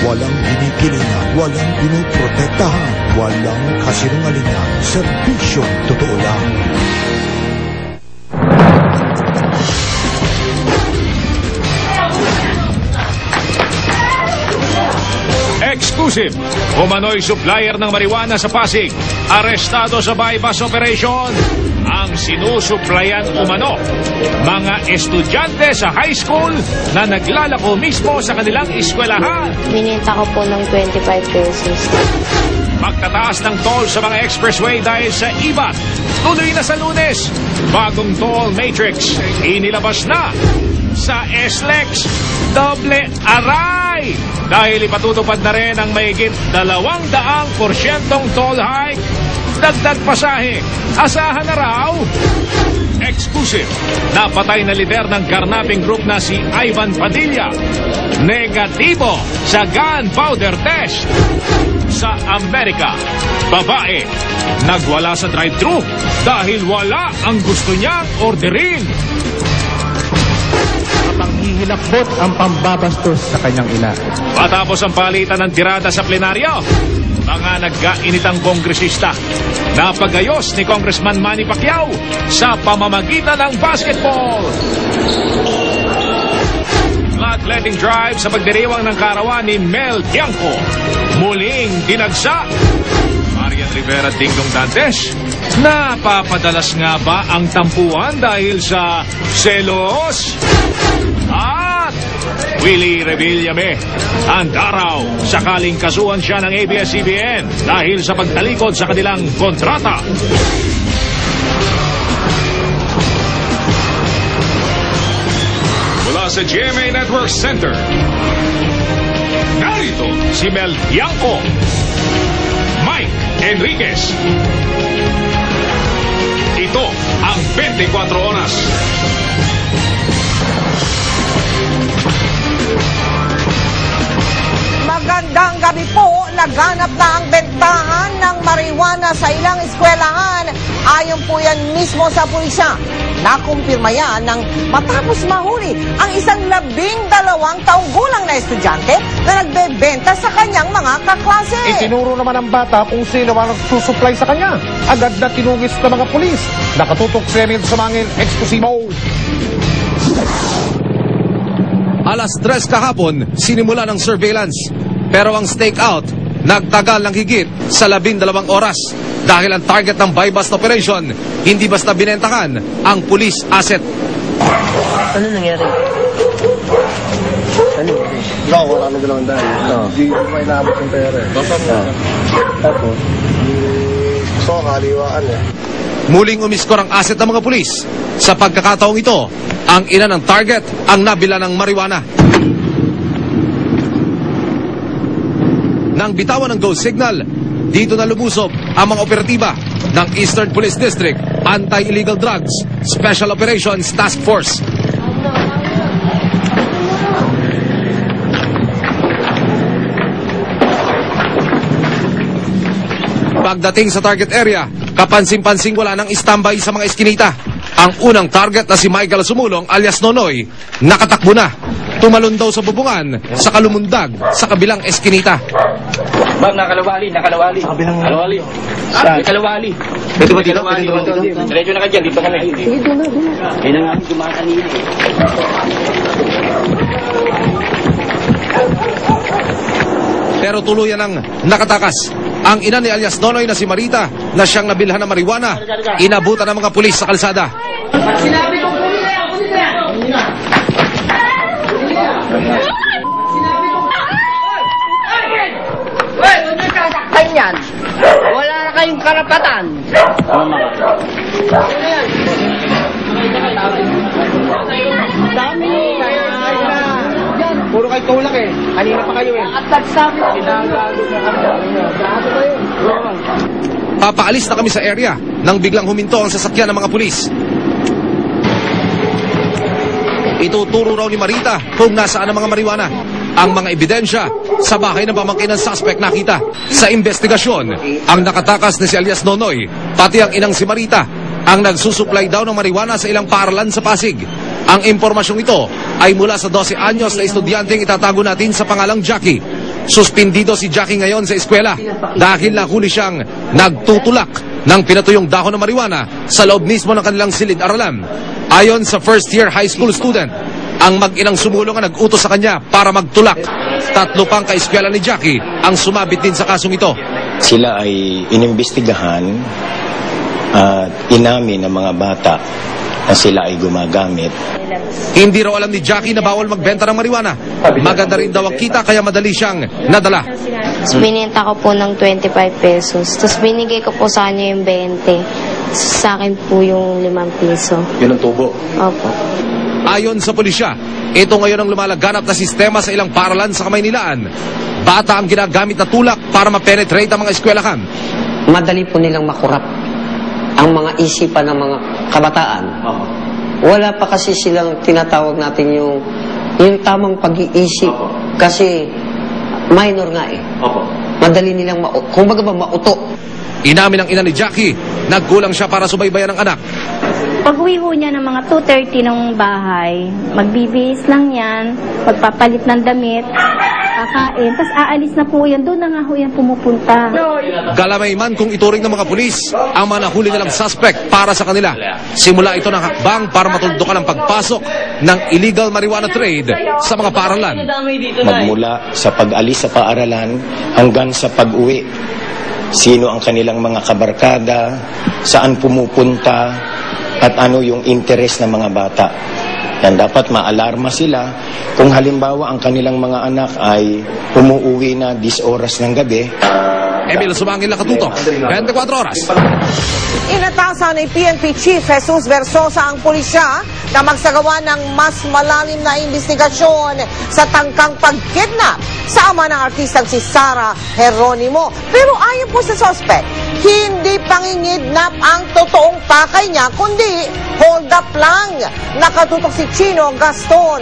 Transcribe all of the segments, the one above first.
Walang binipilingan, walang pinoprotektahan, walang kasinungalingan, serbisyong totoo lang. Exclusive, umano'y supplier ng marijuana sa Pasig, arestado sa bypass operation. Ang sinusuplayan umano, mga estudyante sa high school na naglalako mismo sa kanilang eskwelahan. Bininta ko po ng 25 pesos. Pagtataas ng toll sa mga expressway dahil sa IBAT, tuloy na sa Lunes. Bagong toll matrix, inilabas na sa SLEX. Doble aray! Dahil ipatutupad na rin ang mahigit 200% toll hike. Dagdag pasahe, asahan na raw. Exclusive, napatay na lider ng karnaping group na si Ivan Padilla. Negatibo sa gunpowder test. Sa Amerika, babae, nagwala sa drive-thru dahil wala ang gusto niyang orderin. Panghihilakbot ang pambabastos sa kanyang ina. Matapos ang palitan ng tirada sa plenaryo, mga nagkainitang kongresista, napagayos ni Congressman Manny Pacquiao sa pamamagitan ng basketball. Bloodletting drive sa pagdiriwang ng karawan ni Mel Tiangco, muling dinagsa. Marian Rivera at Dingdong Dantes, napapadalas nga ba ang tampuhan dahil sa selos? At Willie Revillame, andaraw sakaling kasuhan siya ng ABS-CBN dahil sa pagtalikod sa kanilang kontrata. Mula sa GMA Network Center, narito si Mel Tiangco, Mike Enriquez. Ito ang 24 Oras. Magandang gabi po. Laganap na ang bentahan ng marijuana sa ilang eskwelahan. Ayon po yan mismo sa pulisya. Nakumpirma yan nang matapos mahuli ang isang 12 taong gulang na estudyante na nagbebenta sa kanyang mga kaklase. Itinuro naman ang bata kung sino ang nagsusupply sa kanya. Agad na tinugis ng mga pulis. Nakatutok si Emil Sumangil, Exclusivo. Alas 3 kahapon, sinimula ng surveillance. Pero ang stakeout, nagtagal ng higit sa 12 oras. Dahil ang target ng buy-bust operation, hindi basta binentakan ang police asset. Ano nangyari? Ano? Wala kami 200. Hindi ko may naabot yung pera eh. Tapos, gusto ko kaliwaan eh. Muling umiskor ang asset ng mga pulis. Sa pagkakataong ito, ang ina ng target ang nabila ng marijuana. Nang bitawan ng go signal, dito na lumusob ang mga operatiba ng Eastern Police District Anti-Illegal Drugs Special Operations Task Force. Pagdating sa target area, kapansin-pansing wala nang standby sa mga eskinita. Ang unang target na si Michael Sumulong alias Nonoy, nakatakbo na. Tumalon daw sa bubungan sa kalumundag sa kabilang eskinita. Ma'am, nakalawali. Kalawali. Kalawali. Dito ba dito? Diretso na ka dyan, dito kami. Sige, doon na. Kaya na nga dumaan kanina. Pero tuluyan ang nakatakas. Ang ina ni alias Nonoy na si Marita na siyang nabilhan ng marijuana, inabutan ng mga pulis sa kalsada. Sinabi ko po nila. Huwag nyo sasaktan yan. Wala na kayong karapatan. Dami. Puro kayo tulak eh. Kanina pa kayo eh. At nagsabi ko. Papaalis na kami sa area nang biglang huminto ang sasakyan ng mga pulis. Ituturo raw ni Marita kung nasaan ang mga marijuana. Ang mga ebidensya sa bahay ng pamangkin ng suspect nakita. Sa investigasyon, ang nakatakas ni si alias Nonoy, pati ang inang si Marita, ang nagsusupply daw ng marijuana sa ilang paaralan sa Pasig. Ang impormasyong ito ay mula sa 12 anyos na estudyanteng itatago natin sa pangalang Jackie. Suspindido si Jackie ngayon sa eskwela dahil nahuli siyang nagtutulak ng pinatuyong dahon ng marijuana sa loob mismo ng kanilang silid-aralan. Ayon sa first-year high school student, ang mag-inang sumulong ang nag-utos sa kanya para magtulak. 3 pang kaeskwela ni Jackie ang sumabit din sa kasong ito. Sila ay inimbestigahan at inamin ng mga bata na sila ay gumagamit. Hindi raw alam ni Jackie na bawal magbenta ng marijuana. Maganda rin daw ang kita kaya madali siyang nadala. Bininta ko po ng 25 pesos. Tapos binigay ko po sa kanya yung 20. Sa akin po yung 5 piso. Yun ang tubo? Opo. Ayon sa pulisya, ito ngayon ang lumalaganap na sistema sa ilang paaralan sa Kamaynilaan. Bata ang ginagamit na tulak para ma-penetrate ang mga eskwelahan. Madali po nilang makurap ang mga isipan ng mga kabataan. Wala pa kasi silang tinatawag natin yung tamang pag-iisip. Kasi minor nga eh. Madali nilang kumbaga ba mauto. Inamin ang ina ni Jackie, nagkulang siya para subaybayan ang anak. Pag-uwi ho niya ng mga 2:30 ng bahay, magbibihis lang yan, magpapalit ng damit, kakain, tapos aalis na po yan. Doon na nga ho yan pumupunta. Galamay man kung ituring ng mga pulis ang mga nahuli nilang suspect para sa kanila. Simula ito ng hakbang para matuldukan ang pagpasok ng illegal marijuana trade sa mga paaralan. Magmula sa pag-alis sa paaralan hanggang sa pag-uwi. Sino ang kanilang mga kabarkada, saan pumupunta, at ano yung interes ng mga bata. Yan, dapat maalarma sila kung halimbawa ang kanilang mga anak ay umuuwi na 10 oras ng gabi. Emil Sumangil, nakatutok, 24 oras. Inatasan ni PNP Chief Jesus Versosa ang pulisya na magsagawa ng mas malalim na investigasyon sa tangkang pagkidnap sa ama ng artistang si Sarah Geronimo. Pero ayon po sa suspect, hindi pangingidnap ang totoong pakay niya, kundi hold up lang. Nakatutok si Chino Gaston.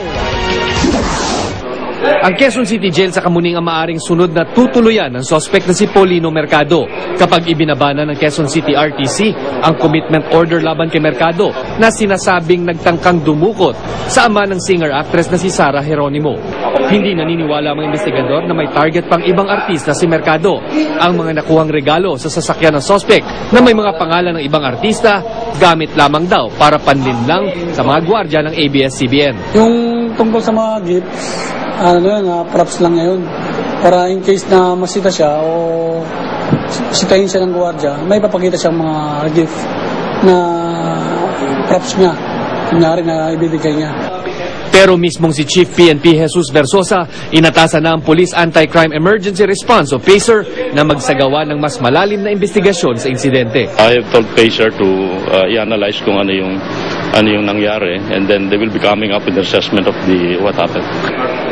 Ang Quezon City Jail sa Kamuning ang maaring sunod na tutuluyan ng suspect na si Paulino Mercado kapag ibinabana ng Quezon City RTC ang commitment order laban kay Mercado na sinasabing nagtangkang dumukot sa ama ng singer-actress na si Sarah Geronimo. Hindi naniniwala ang mga investigador na may target pang ibang artista si Mercado. Ang mga nakuhang regalo sa sasakyan ng suspect na may mga pangalan ng ibang artista, gamit lamang daw para panlinlang sa mga gwardya ng ABS-CBN. Yung tungkol sa mga gifts, props lang ngayon. Para in case na masita siya o sitahin siya ng gwardiya, may papakita siyang mga gift na props niya. Kunyari na ibibigay niya. Pero mismong si Chief PNP Jesus Versosa, inatasan na ang Police Anti-Crime Emergency Response o PACER na magsagawa ng mas malalim na investigasyon sa insidente. I have told PACER to i-analyze kung ano yung nangyari, and then they will be coming up with the assessment of what happened.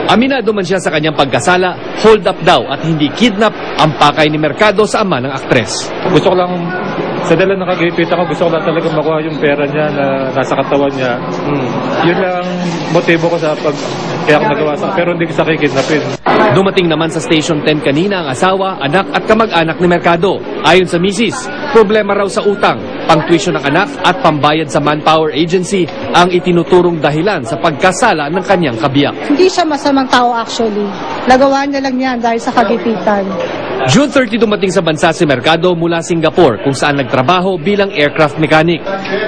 Aminado man siya sa kanyang pagkasala, hold up daw at hindi kidnap ang pakay ni Mercado sa ama ng aktres. Gusto ko lang, sa dala nakagipit ako, gusto ko lang talaga makuha yung pera niya na nasa katawan niya. Yun lang motibo ko sa kaya ako nagawa sa, pero hindi ko sa kikidnapin. Dumating naman sa Station 10 kanina ang asawa, anak at kamag-anak ni Mercado. Ayon sa misis, problema raw sa utang, pang-tuition ng anak at pambayad sa Manpower Agency ang itinuturong dahilan sa pagkasala ng kanyang kabiyak. Hindi siya masamang tao actually. Nagawa niya lang yan dahil sa kagipitan. June 30 dumating sa bansa si Mercado mula Singapore kung saan nagtrabaho bilang aircraft mechanic.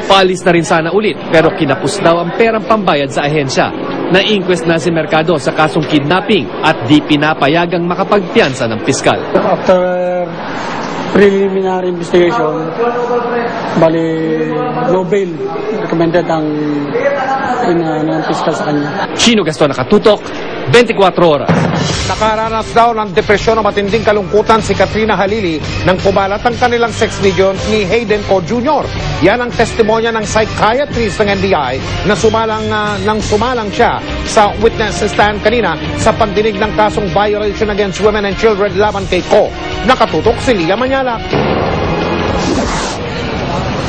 Paalis na rin sana ulit pero kinapos daw ang perang pambayad sa ahensya. Na-inquest na si Mercado sa kasong kidnapping at di pinapayagang makapagpiyansa ng piskal. After preliminary investigation, bali no bail recommended ang piskal sa kanya. Chino Gaston, nakatutok, 24 oras. Nakaranas daw ng depresyon o matinding kalungkutan si Katrina Halili nang kumalat ang kanilang sex video ni Hayden O. Jr. Yan ang testimonya ng psychiatrist ng NBI na sumalang siya sa witness stand kanina sa pagdinig ng kasong violation against women and children laban kay Ko. Nakatutok si Lia Manyala.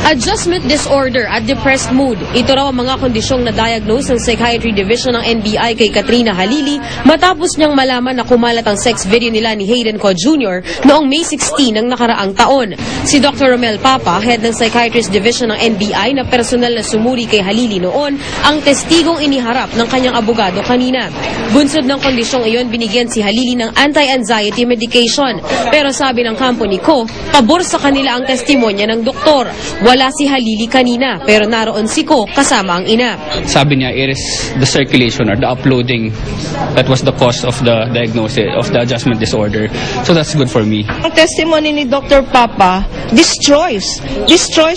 Adjustment disorder at depressed mood. Ito raw ang mga kondisyong na-diagnose ng Psychiatry Division ng NBI kay Katrina Halili matapos niyang malaman na kumalat ang sex video nila ni Hayden Co. Jr. noong May 16 ng nakaraang taon. Si Dr. Romel Papa, head ng Psychiatrist Division ng NBI na personal na sumuri kay Halili noon, ang testigong iniharap ng kanyang abogado kanina. Bunsod ng kondisyong iyon, binigyan si Halili ng anti-anxiety medication. Pero sabi ng kampo ni Co, pabor sa kanila ang testimonya ng doktor. Wala si Halili kanina, pero naroon si Co kasama ang ina. Sabi niya, it is the circulation or the uploading that was the cause of the diagnosis of the adjustment disorder. So that's good for me. Ang testimony ni Dr. Papa destroys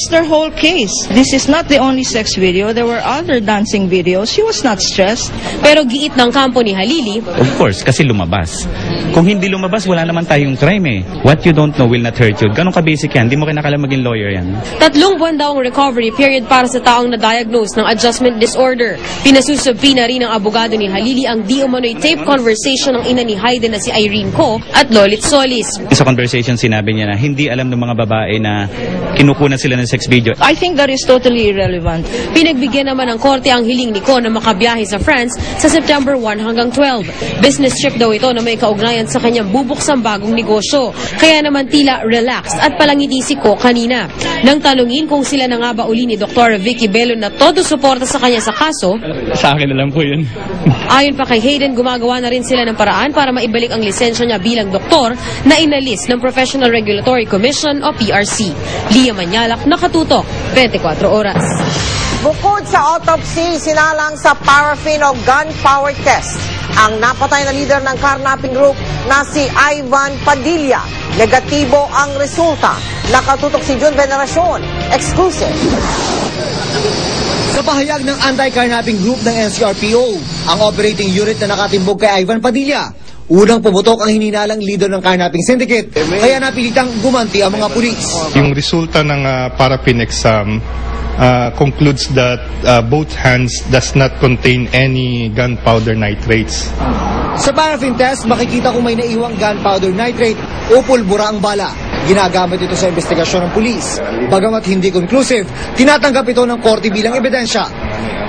their whole case. This is not the only sex video. There were other dancing videos. She was not stressed. Pero giit ng kampo ni Halili, of course, kasi lumabas. Kung hindi lumabas, wala naman tayong crime eh. What you don't know will not hurt you. Ganun ka-basic yan. Hindi mo kinakailangan maging lawyer yan. 3 buwan daw ang recovery period para sa taong na-diagnose ng adjustment disorder. Pinasusupi na rin ng abogado ni Halili ang di umano'y tape conversation ng ina ni Hayden na si Irene Co at Lolit Solis. Sa conversation, sinabi niya na hindi alam ng mga babae na kinukunan sila ng sex video. I think that is totally irrelevant. Pinagbigyan naman ng korte ang hiling ni Co na makabiyahe sa France sa September 1 hanggang 12. Business trip daw ito na may kaugnayan sa kanyang bubuksang bagong negosyo. Kaya naman tila relaxed at palangiti si Co kanina. Nang tanungin kung sila na nga ba uli ni Dr. Vicky Bello na todo suporta sa kanya sa kaso, sa akin na lang po yun. Ayon pa kay Hayden, gumagawa na rin sila ng paraan para maibalik ang lisensya niya bilang doktor na inalis ng Professional Regulatory Commission o PRC. Lia Manyalak, Nakatutok, 24 Oras. Bukod sa autopsy, sinalang sa paraffin o gunpowder test ang napatay na leader ng carnapping group na si Ivan Padilla. Negatibo ang resulta. Nakatutok si Jun Veneracion. Exclusive. Sa pahayag ng anti-carnapping group ng NCRPO, ang operating unit na nakatimbog kay Ivan Padilla, unang pumutok ang hininalang leader ng carnapping syndicate, kaya napilitang gumanti ang mga pulis. Yung resulta ng paraffin exam concludes that both hands does not contain any gunpowder nitrates. Sa paraffin test, makikita kung may naiwang gunpowder nitrate o pulbura ang bala. Ginagamit ito sa investigasyon ng pulis. Bagamat hindi conclusive, tinatanggap ito ng korte bilang ebidensya.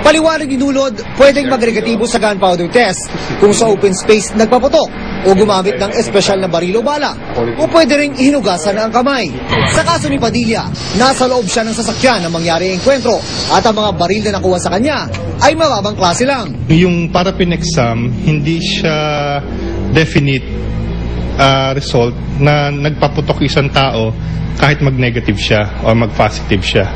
Paliwanag ni Nulod, pwedeng magregatibo sa gunpowder test kung sa open space nagpaputok o gumamit ng espesyal na baril o bala o pwede ring hinugasan ang kamay. Sa kaso ni Padilla, nasa loob siya ng sasakyan na mangyari ang enkwentro at ang mga baril na nakuha sa kanya ay mababang klase lang. Yung paraffin exam, hindi siya definite result na nagpaputok isang tao kahit mag-negative siya o mag-positive siya.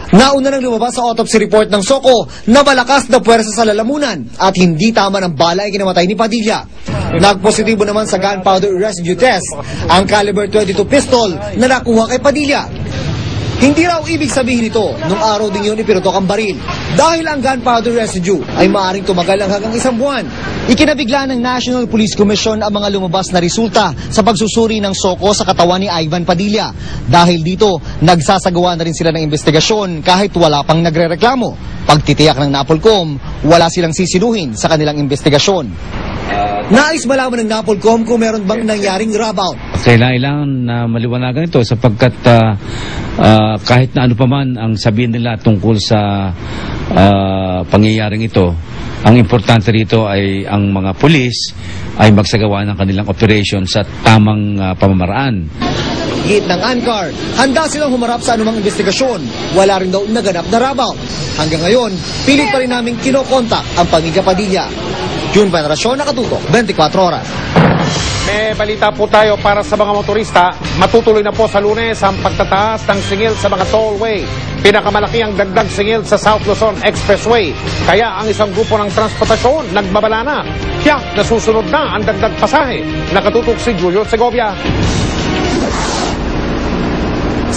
Nauna nang lumabas sa autopsy report ng SOCO na malakas na puwersa sa lalamunan at hindi tama ng bala ay kinamatay ni Padilla. Nagpositibo naman sa gunpowder residue test ang caliber 22 pistol na nakuha kay Padilla. Hindi raw ibig sabihin ito nung araw din yun ipinutok ang baril dahil ang gunpowder residue ay maaaring tumagal lang hanggang 1 buwan. Ikinabigla ng National Police Commission ang mga lumabas na resulta sa pagsusuri ng SOCO sa katawan ni Ivan Padilla. Dahil dito, nagsasagawa na rin sila ng investigasyon kahit wala pang nagrereklamo. Pagtitiyak ng NAPOLCOM, wala silang sisinuhin sa kanilang investigasyon. Nais malaman ng NAPOLCOM kung meron bang nangyaring rabout. Kailangan na maliwanagan ito sapagkat kahit na ano pa man ang sabihin nila tungkol sa pangyayaring ito, ang importante rito ay ang mga pulis ay magsagawa ng kanilang operation sa tamang pamamaraan. Git ng ANCAR, handa silang humarap sa anumang investigasyon. Wala rin daw naganap na rabout. Hanggang ngayon, pilit pa rin namin kinokontak ang pamilya Padilla. Jun Veneracion, Nakatutok, 24 Oras. May balita po tayo para sa mga motorista. Matutuloy na po sa Lunes ang pagtataas ng singil sa mga tollway. Pinakamalaki ang dagdag singil sa South Luzon Expressway. Kaya ang isang grupo ng transportasyon nagbabala na. Kaya nasusunod na ang dagdag pasahe. Nakatutok si Julio Segovia.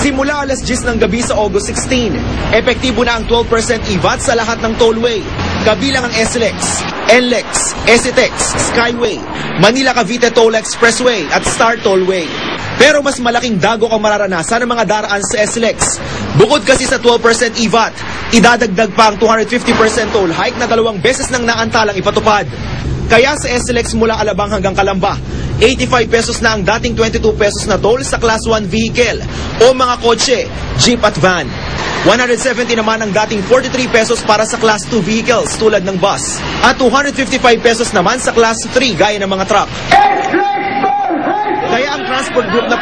Simula alas 10 ng gabi sa August 16, epektibo na ang 12% IVAT sa lahat ng tollway. Kabilang ang SLEX, NLEX, SETEX, Skyway, Manila Cavite Toll Expressway at Star Tollway. Pero mas malaking dagok ang mararanasan ng mga daraan sa SLEX. Bukod kasi sa 12% IVAT, idadagdag pa ang 250% toll hike na 2 beses nang naantalang ipatupad. Kaya sa SLEX mula Alabang hanggang Calamba, 85 pesos na ang dating 22 pesos na toll sa Class 1 vehicle o mga kotse, jeep at van. 170 naman ang dating 43 pesos para sa Class 2 vehicles tulad ng bus at 255 pesos naman sa Class 3 gaya ng mga truck. Kaya ang transport group na